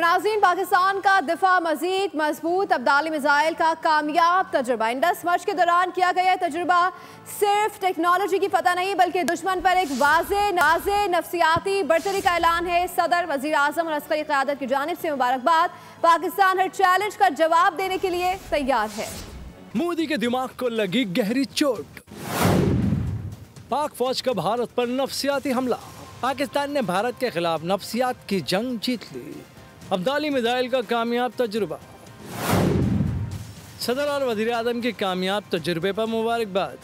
और नाज़रीन, पाकिस्तान का दिफा मजीद मजबूत। अब्दाली मिसाइल का कामयाब तजुर्बा। इंडस मार्च के दौरान किया गया तजुर्बा सिर्फ टेक्नोलॉजी की फतह नहीं बल्कि दुश्मन पर एक वाज़े नफ्सियाती बर्तरी का ऐलान है। सदर, वज़ीर आज़म और अस्करी क़यादत की जानिब से मुबारकबाद। पाकिस्तान हर चैलेंज का जवाब देने के लिए तैयार है। मोदी के दिमाग को लगी गहरी चोट। पाक फौज का भारत पर नफ्सियाती हमला। पाकिस्तान ने भारत के खिलाफ नफ्सियात की जंग जीत ली। अब्दाली मिसाइल का कामयाब तजुर्बा। सदर और वज़ीर आज़म के कामयाब तजुर्बे पर मुबारकबाद।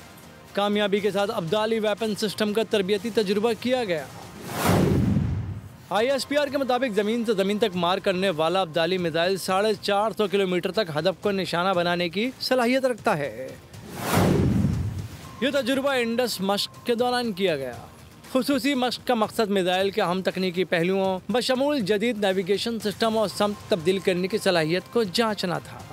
कामयाबी के साथ अब्दाली वेपन सिस्टम का तरबियती तजुर्बा किया गया। ISPR के मुताबिक ज़मीन से ज़मीन तक मार करने वाला अब्दाली मिसाइल 450 किलोमीटर तक हदफ को निशाना बनाने की सलाहियत रखता है। यह तजुर्बा इंडस मश्क के दौरान किया गया। खुसूसी मश्क का मकसद मिसाइल के अहम तकनीकी पहलुओं बशमूल जदीद नेविगेशन सिस्टम और समत तब्दील करने की सलाहियत को जांचना था।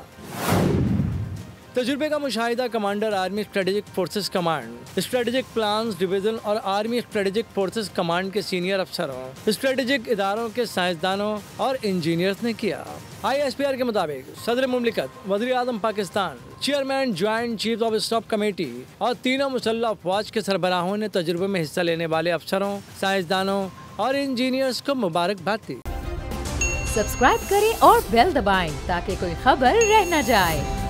तजुर्बे का मुशाहिदा commander army strategic forces command, strategic plans division और आर्मी स्ट्रेटेजिक फोर्सेस कमांड के सीनियर अफसरों, स्ट्रेटेजिक इदारों के साइंसदानों और इंजीनियर्स ने किया। ISPR के मुताबिक सदर मुमलिकत, वज़ीर आज़म Pakistan, chairman joint chief of staff committee और तीनों मुसल्लह अफवाज के सरबराहों ने तजुर्बे में हिस्सा लेने वाले अफसरों, साइंसदानों और इंजीनियर्स को मुबारकबाद दी। सब्सक्राइब करें और बेल दबाएं ताकि कोई खबर रह न जाए।